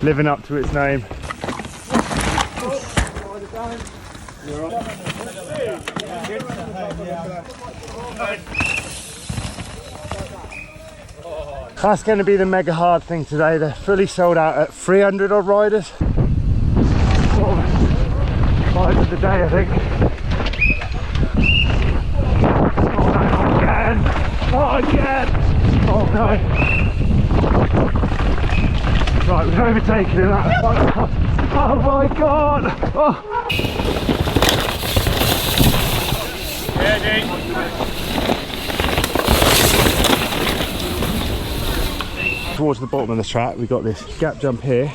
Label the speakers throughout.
Speaker 1: living up to its name. That's going to be the mega hard thing today. They're fully sold out at 300 odd riders. Sort of fight of the day, I think. Oh no, not again! Not again! Oh no! Right, we've overtaken him. Oh my god! Oh.
Speaker 2: Ready.
Speaker 1: Towards the bottom of the track, we've got this gap jump here.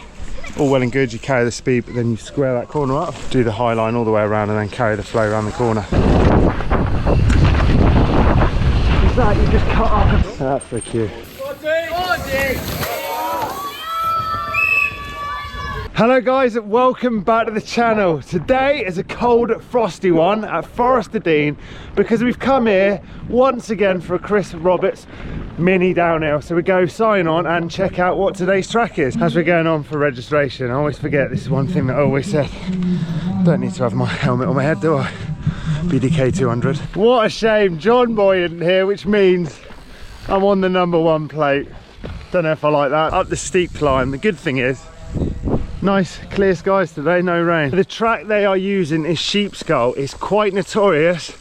Speaker 1: All well and good, you carry the speed, but then you square that corner up, do the high line all the way around, and then carry the flow around the corner. Is that you just cut off? That's the cue. Hello guys, welcome back to the channel. Today is a cold, frosty one at Forest of Dean because we've come here once again for a Chris Roberts mini downhill. So we go sign on and check out what today's track is. As we're going on for registration, I always forget, this is one thing that I always said, don't need to have my helmet on my head, do I? BDK 200. What a shame John Boy isn't here, which means I'm on the #1 plate. Don't know if I like that. Up the steep climb. The good thing is, nice clear skies today, no rain. The track they are using is Sheep Skull. It's quite notorious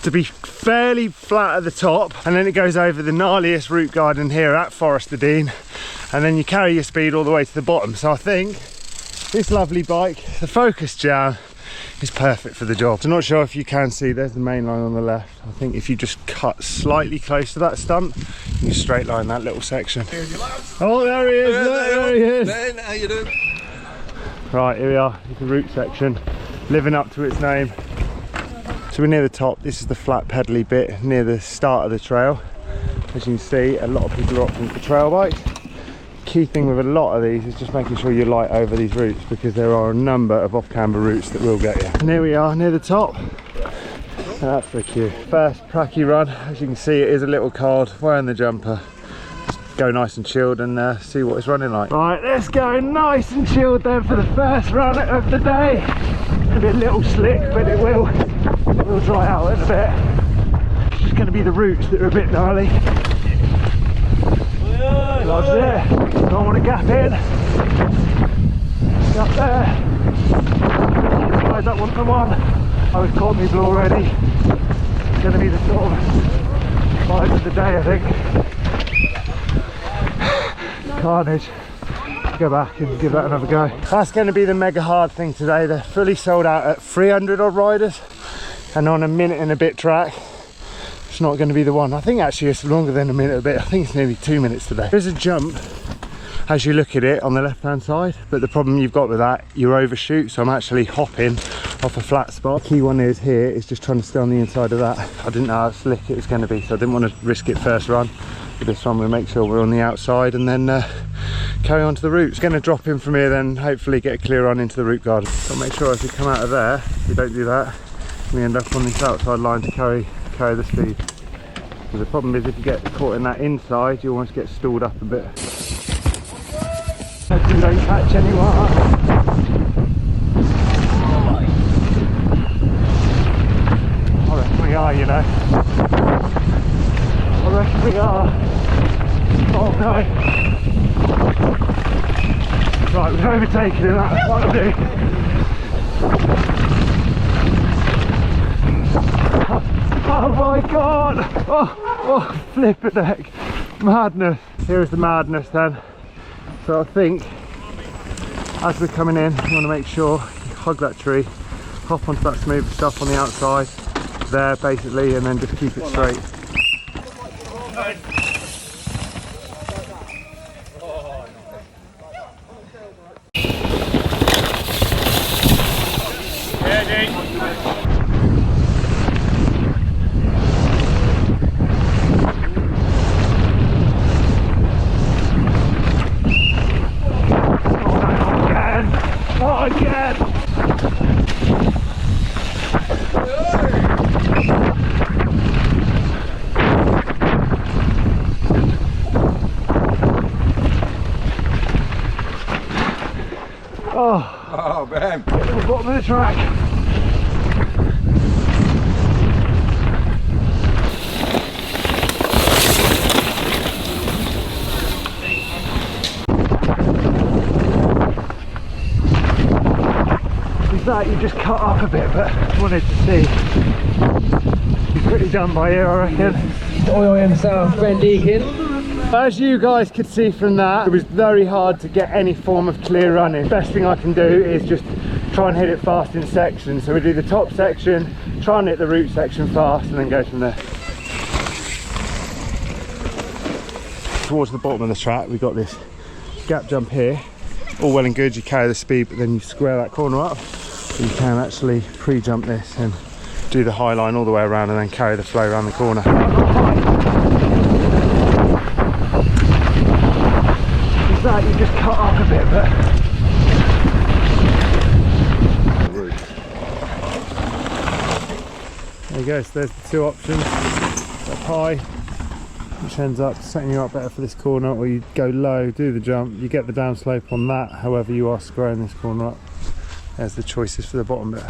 Speaker 1: to be fairly flat at the top, and then it goes over the gnarliest root garden here at Forest of Dean, and then you carry your speed all the way to the bottom. So I think this lovely bike, the Focus Jam, is perfect for the job. I'm not sure if you can see, there's the main line on the left. I think if you just cut slightly close to that stump, you can straight line that little section. Oh, there he is, there he is.
Speaker 2: Ben, how you doing?
Speaker 1: Right, here we are, it's the route section, living up to its name. So we're near the top. This is the flat pedally bit near the start of the trail. As you can see, a lot of people are opting for trail bikes. Key thing with a lot of these is just making sure you're light over these routes, because there are a number of off-camber routes that will get you. And here we are near the top. And that's the cue. First pracky run. As you can see, it is a little cold, wearing the jumper. Go nice and chilled and see what it's running like. Right, let's go nice and chilled then for the first run of the day. It'll be a little slick, but it will dry out in a bit. It's just going to be the roots that are a bit gnarly. That's it. Don't want to gap in. Up there. Slide that one to one. I was caught me blue already. It's going to be the sort of vibe of the day, I think. Carnage. Go back and give that another go. That's going to be the mega hard thing today. They're fully sold out at 300 odd riders, and on a minute and a bit track, it's not going to be the one. I think actually it's longer than a minute and a bit. I think it's nearly 2 minutes today. There's a jump as you look at it on the left hand side, but the problem you've got with that, you overshoot, so I'm actually hopping off a flat spot. The key one is here is just trying to stay on the inside of that. I didn't know how slick it was going to be, so I didn't want to risk it first run. For this one we'll make sure we're on the outside and then carry on to the route. It's going to drop in from here, then hopefully get a clear run into the root garden. So make sure as we come out of there, if we don't do that, we end up on this outside line to carry the speed. So the problem is if you get caught in that inside, you almost get stalled up a bit. Hopefully don't catch anyone. I reckon we are, you know. I reckon we are. Oh no. Right, we've overtaken him, that's what I do. Oh my god! Oh, flipping heck. Madness. Here's the madness then. So I think as we're coming in, you want to make sure you hug that tree, hop onto that smooth stuff on the outside there basically, and then just keep it straight. Oh,
Speaker 2: man.
Speaker 1: Get to the bottom of the track. Is that you just cut up a bit, but wanted to see. Be pretty done by here, I reckon.
Speaker 3: Oil himself, Deakin.
Speaker 1: As you guys could see from that, it was very hard to get any form of clear running. Best thing I can do is just try and hit it fast in sections. So we do the top section, try and hit the root section fast, and then go from there. Towards the bottom of the track, we've got this gap jump here. All well and good, you carry the speed, but then you square that corner up. You can actually pre-jump this and do the high line all the way around, and then carry the flow around the corner. That you just cut up a bit, but there you go. So there's the two options: up high, which ends up setting you up better for this corner, or you go low, do the jump, you get the down slope on that. However, you are squaring this corner up. There's the choices for the bottom bit.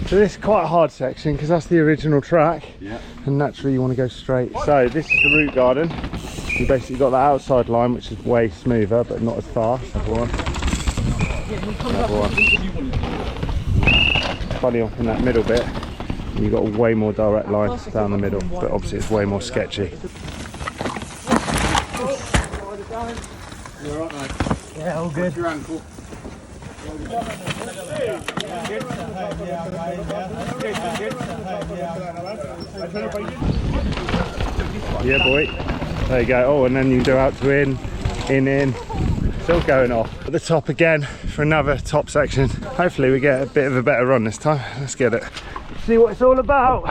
Speaker 1: So this is quite a hard section because that's the original track, and naturally you want to go straight. So this is the root garden. You basically got the outside line, which is way smoother but not as fast. Another one. Another one. Funny up in that middle bit, you've got a way more direct line down the middle, but obviously it's way more sketchy.
Speaker 2: You alright, mate?
Speaker 1: Yeah, all good.
Speaker 2: What's your ankle?
Speaker 1: Yeah, boy. There you go. Oh, and then you do out to in. Still going off. At the top again for another top section. Hopefully we get a bit of a better run this time. Let's get it. See what it's all about.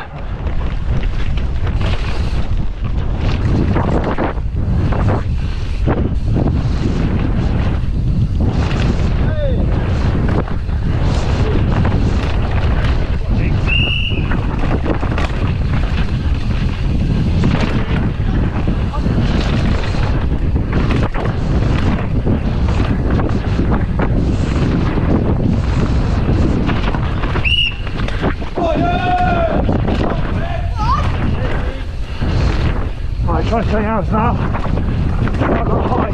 Speaker 1: Try something else now. I got high.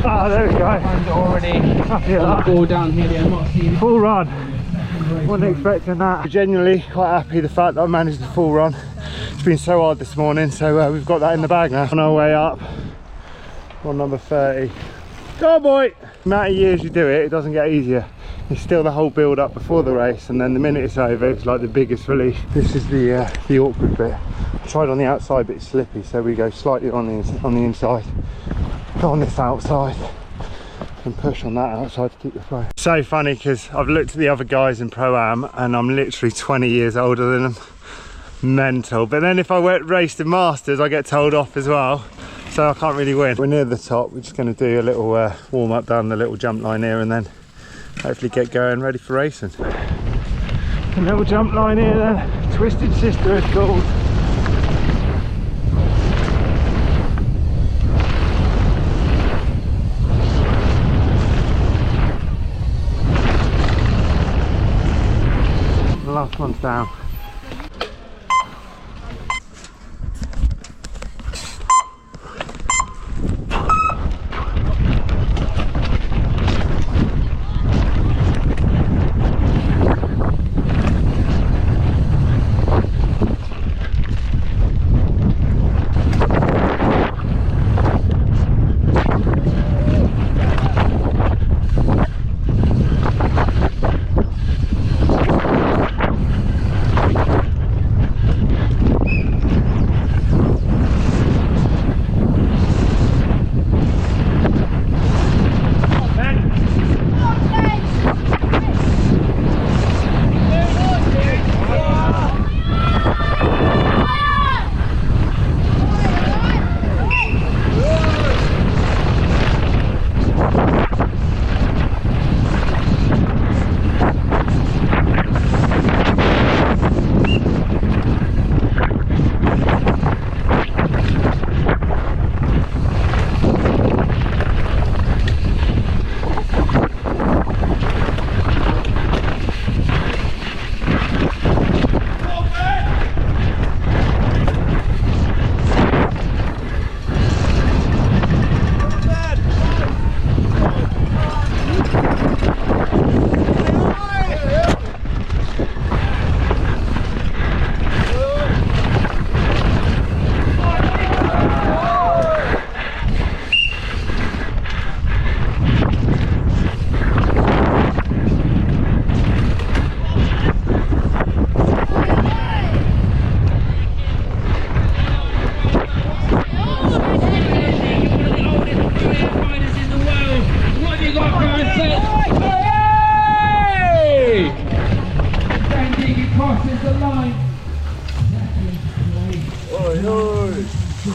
Speaker 1: Ah, there we go.
Speaker 3: I'm already go down here. I'm not seeing
Speaker 1: full run. Wasn't expecting that. Genuinely quite happy the fact that I managed the full run. It's been so hard this morning, so we've got that in the bag now. On our way up, on number 30. Go boy! No matter years you do it, it doesn't get easier. It's still the whole build up before the race, and then the minute it's over, it's like the biggest relief. This is the awkward bit. I tried on the outside, but it's slippy, so we go slightly on the inside, go on this outside, and push on that outside to keep the flow. So funny because I've looked at the other guys in Pro-Am, and I'm literally 20 years older than them. Mental. But then if I raced in Masters, I get told off as well. So I can't really win. We're near the top. We're just going to do a little warm up down the little jump line here, and then hopefully get going ready for racing. A little jump line here then. Twisted Sister is called. The last one's down.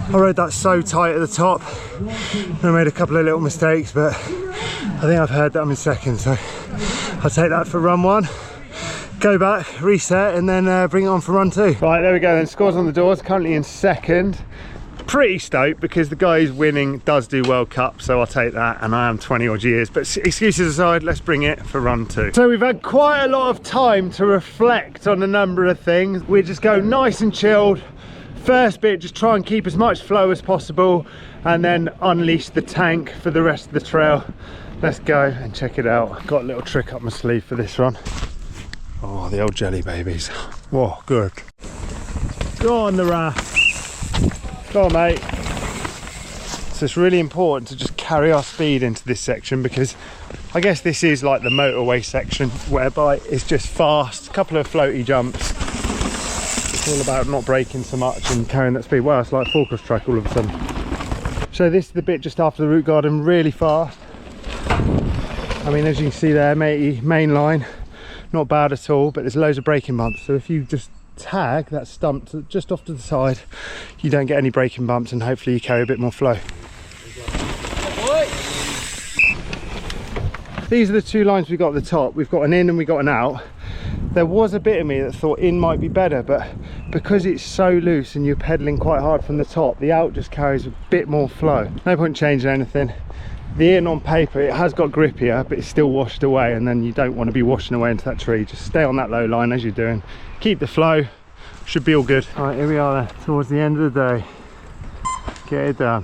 Speaker 1: I rode that so tight at the top. I made a couple of little mistakes, but I think I've heard that I'm in second, so I'll take that for run 1. Go back, reset, and then bring it on for run 2. Right, there we go then. Scores on the doors. Currently in second. Pretty stoked because the guy who's winning does do World Cup, so I'll take that, and I am 20 odd years. But excuses aside, let's bring it for run 2. So we've had quite a lot of time to reflect on a number of things. We just go nice and chilled. First bit, just try and keep as much flow as possible, and then unleash the tank for the rest of the trail. Let's go and check it out. Got a little trick up my sleeve for this run. Oh, the old jelly babies. Whoa, good. Go on the raft. Go on, mate. So it's really important to just carry our speed into this section, because I guess this is like the motorway section whereby it's just fast, a couple of floaty jumps. It's all about not braking so much and carrying that speed. Wow, it's like four-cross track all of a sudden. So this is the bit just after the root garden, really fast. I mean, as you can see there, matey, main line, not bad at all, but there's loads of braking bumps. So if you just tag that stump just off to the side, you don't get any braking bumps, and hopefully you carry a bit more flow. These are the two lines we've got at the top. We've got an in and we got an out. There was a bit of me that thought in might be better, but because it's so loose and you're pedaling quite hard from the top, the out just carries a bit more flow. No point changing anything. The in on paper, it has got grippier, but it's still washed away, and then you don't want to be washing away into that tree. Just stay on that low line as you're doing. Keep the flow, should be all good. All right, here we are there, towards the end of the day. Get it done.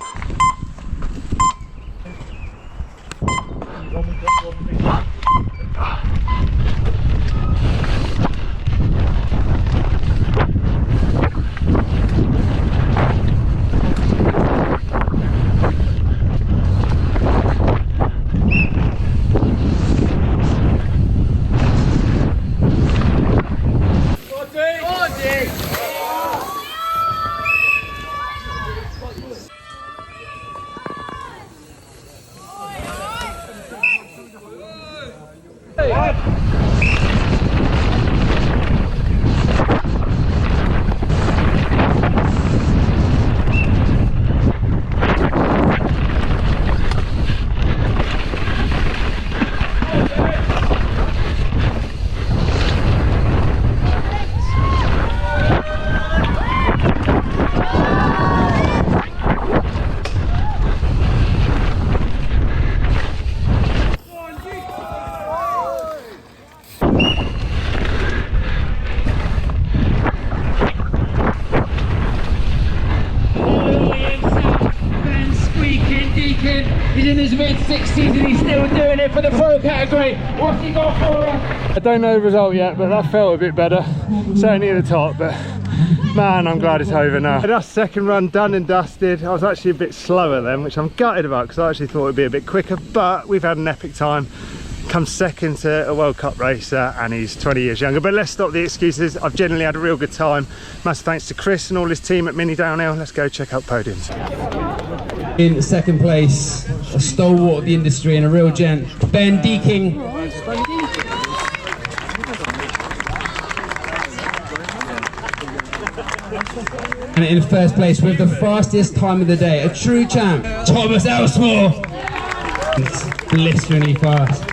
Speaker 3: Deakin, he's in his mid-60s and he's still doing it for the pro category. What's he got for us?
Speaker 1: I don't know the result yet, but that felt a bit better. Certainly at the top, but man, I'm glad it's over now. That's second run done and dusted. I was actually a bit slower then, which I'm gutted about because I actually thought it'd be a bit quicker, but we've had an epic time. Come second to a World Cup racer, and he's 20 years younger. But let's stop the excuses. I've generally had a real good time. Massive thanks to Chris and all his team at Mini Downhill. Let's go check out Podiums.
Speaker 3: In second place, a stalwart of the industry and a real gent, Ben Deakin. And in first place with the fastest time of the day, a true champ, Thomas Elsmore. It's blisteringly fast.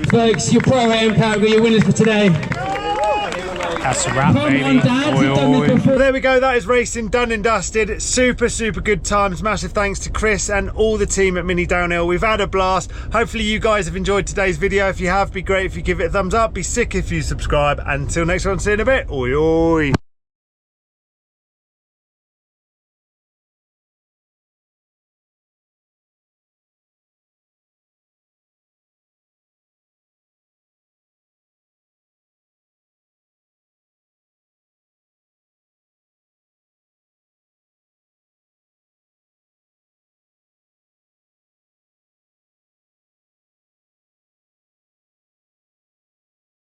Speaker 3: Folks, your pro AM category, your winners for today.
Speaker 4: That's a wrap, baby.
Speaker 3: On, Dad, you've done this before.
Speaker 1: Well, there we go, that is racing done and dusted. Super good times. Massive thanks to Chris and all the team at Mini Downhill. We've had a blast. Hopefully you guys have enjoyed today's video. If you have, be great if you give it a thumbs up. Be sick if you subscribe. Until next one, see you in a bit. Oi oi.